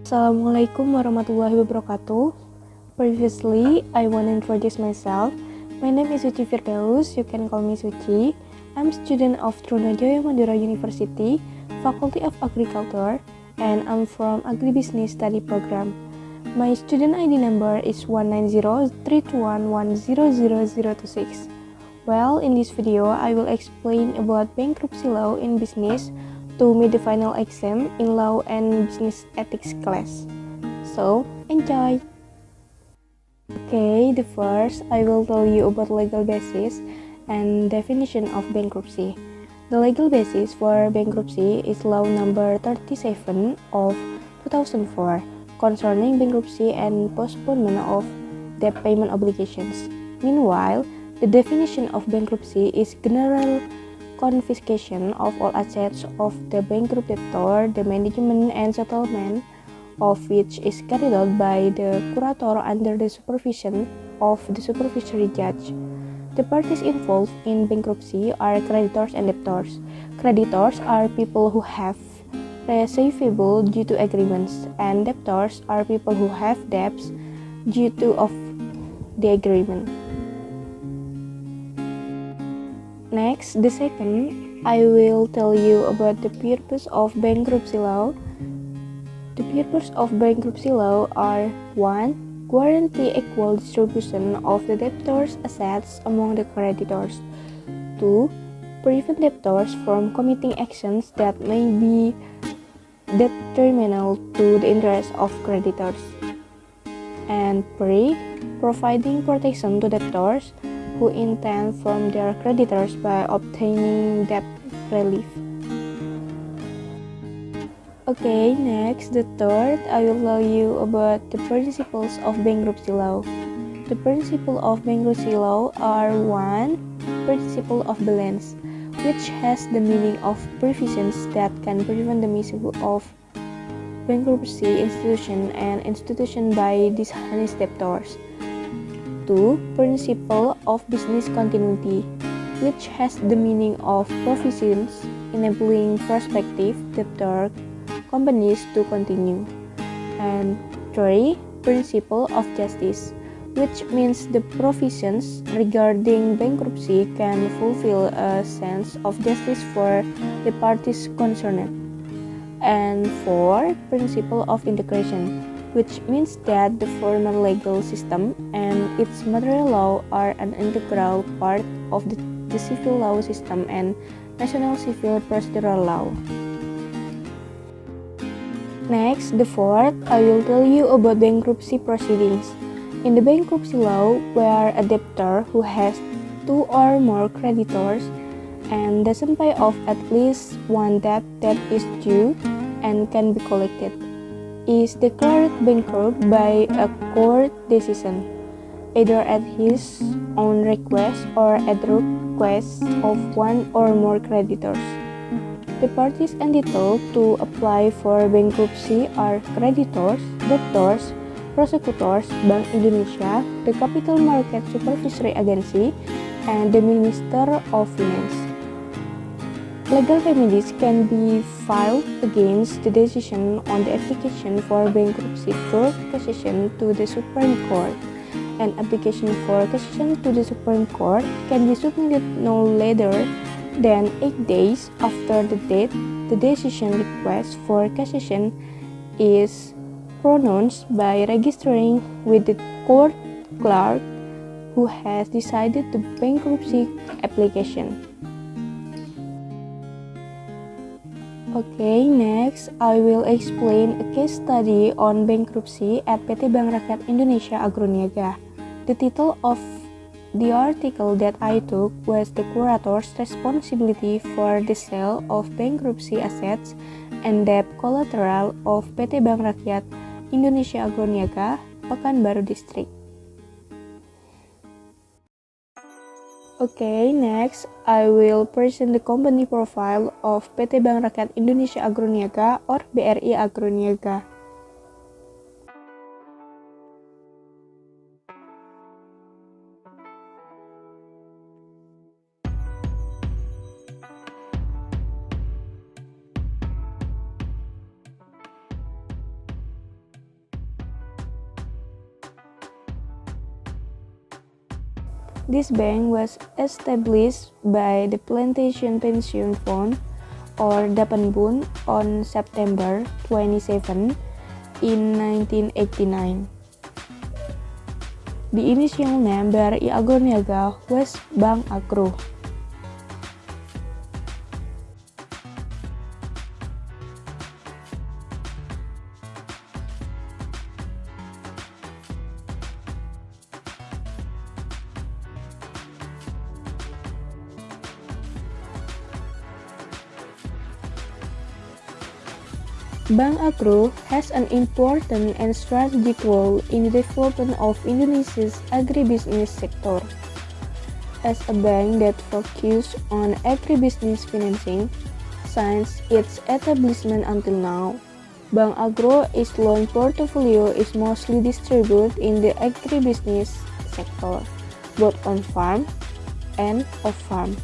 Assalamualaikum warahmatullahi wabarakatuh. Previously, I want to introduce myself. My name is Suci Firdaus, you can call me Suci. I'm a student of Trunajaya Madura University, Faculty of Agriculture, and I'm from Agribusiness Study Program. My student ID number is 1903211000026. Well, in this video, I will explain about bankruptcy law in business to meet the final exam in law and business ethics class. So, enjoy! Okay, the first, I will tell you about legal basis and definition of bankruptcy. The legal basis for bankruptcy is Law number 37 of 2004 concerning bankruptcy and postponement of debt payment obligations. Meanwhile, the definition of bankruptcy is general confiscation of all assets of the bankrupt debtor, the management and settlement of which is carried out by the curator under the supervision of the supervisory judge. The parties involved in bankruptcy are creditors and debtors. Creditors are people who have receivable due to agreements, and debtors are people who have debts due to of the agreement. Next, the second, I will tell you about the purpose of bankruptcy law. The purpose of bankruptcy law are 1. Guarantee equal distribution of the debtors' assets among the creditors. 2. Prevent debtors from committing actions that may be detrimental to the interests of creditors. And 3. Providing protection to debtors who intend from their creditors by obtaining debt relief. Okay, next, the third, I will tell you about the principles of bankruptcy law. The principles of bankruptcy law are 1. Principle of balance, which has the meaning of provisions that can prevent the misuse of bankruptcy institution and institution by dishonest debtors. 2. Principle of business continuity, which has the meaning of provisions enabling prospective debtor companies to continue. And 3. Principle of justice, which means the provisions regarding bankruptcy can fulfill a sense of justice for the parties concerned. And 4. Principle of integration, which means that the formal legal system and its material law are an integral part of the civil law system and national civil procedural law. Next, the fourth, I will tell you about bankruptcy proceedings. In the bankruptcy law, where a debtor who has 2 or more creditors and doesn't pay off at least one debt that is due and can be collected, is declared bankrupt by a court decision, either at his own request or at the request of one or more creditors. The parties entitled to apply for bankruptcy are creditors, debtors, prosecutors, Bank Indonesia, the Capital Market Supervisory Agency, and the Minister of Finance. Legal remedies can be filed against the decision on the application for bankruptcy through cassation to the Supreme Court. An application for cassation to the Supreme Court can be submitted no later than 8 days after the date the decision request for cassation is pronounced by registering with the court clerk who has decided the bankruptcy application. Okay, next, I will explain a case study on bankruptcy at PT Bank Rakyat Indonesia Agroniaga. The title of the article that I took was The Curator's Responsibility for the Sale of Bankruptcy Assets and Debt Collateral of PT Bank Rakyat Indonesia Agroniaga, Pekanbaru District. Okay, next, I will present the company profile of PT Bank Rakyat Indonesia Agroniaga or BRI Agroniaga. This bank was established by the Plantation Pension Fund or Dapenbun on September 27 in 1989. The initial name BRI Agroniaga was Bank Agro. Bank Agro has an important and strategic role in the development of Indonesia's agribusiness sector. As a bank that focuses on agribusiness financing since its establishment until now, Bank Agro's loan portfolio is mostly distributed in the agribusiness sector, both on farm and off-farm.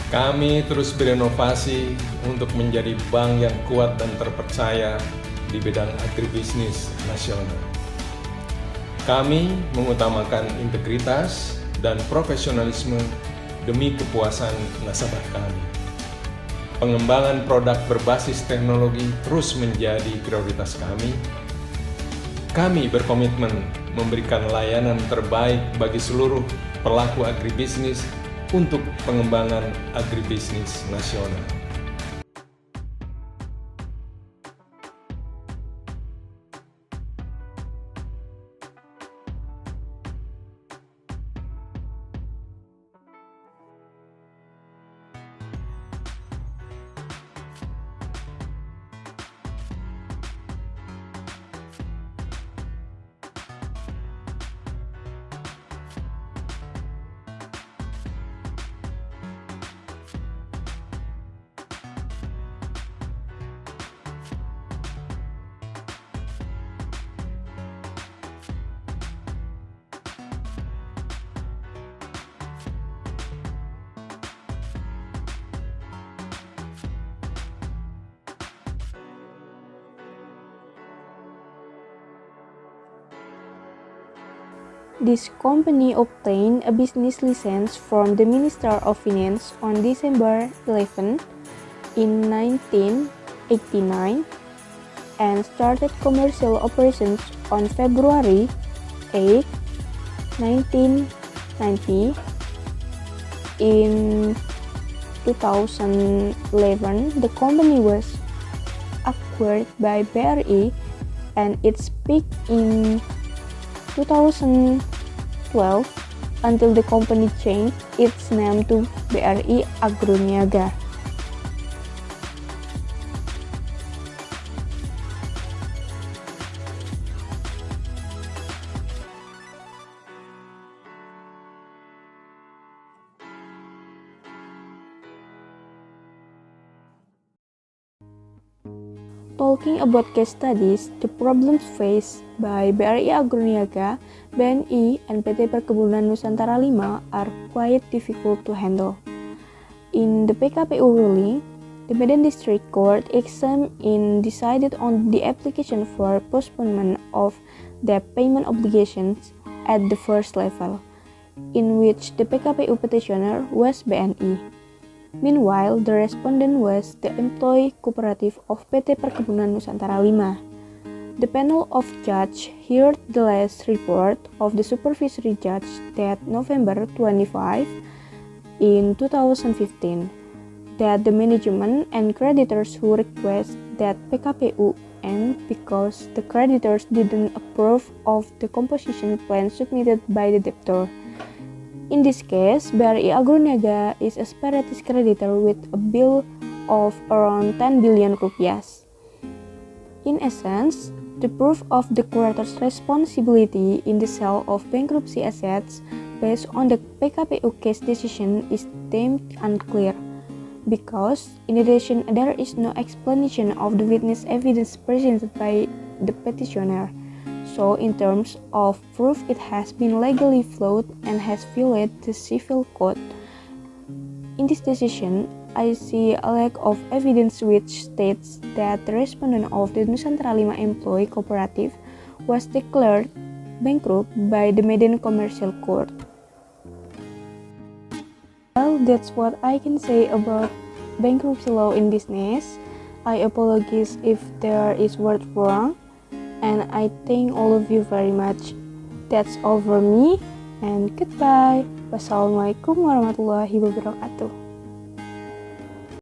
Kami terus berinovasi untuk menjadi bank yang kuat dan terpercaya di bidang agribisnis nasional. Kami mengutamakan integritas dan profesionalisme demi kepuasan nasabah kami. Pengembangan produk berbasis teknologi terus menjadi prioritas kami. Kami berkomitmen memberikan layanan terbaik bagi seluruh pelaku agribisnis untuk pengembangan agribisnis nasional. This company obtained a business license from the Minister of Finance on December 11 in 1989 and started commercial operations on February 8, 1990. In 2011, the company was acquired by BRI and its peak in 2012 until the company changed its name to BRI Agroniaga. Talking about case studies, the problems faced by BRI Agroniaga, BNI, and PT Perkebunan Nusantara 5 are quite difficult to handle. In the PKPU ruling, the Medan District Court decided on the application for postponement of debt payment obligations at the first level, in which the PKPU petitioner was BNI. Meanwhile, the respondent was the employee cooperative of PT Perkebunan Nusantara 5. The panel of judges heard the last report of the supervisory judge that November 25 in 2015 that the management and creditors who request that PKPU end because the creditors didn't approve of the composition plan submitted by the debtor. In this case, BRI Agroniaga is a separatist creditor with a bill of around 10 billion rupiahs. In essence, the proof of the creditor's responsibility in the sale of bankruptcy assets based on the PKPU case decision is deemed unclear, because in addition there is no explanation of the witness evidence presented by the petitioner. So in terms of proof, it has been legally flawed and has violated the civil code. In this decision, I see a lack of evidence which states that the respondent of the Nusantara 5 employee cooperative was declared bankrupt by the Medan Commercial Court. Well, that's what I can say about bankruptcy law in business. I apologize if there is word wrong, and I thank all of you very much. That's all for me, and goodbye. Wassalamualaikum warahmatullahi wabarakatuh.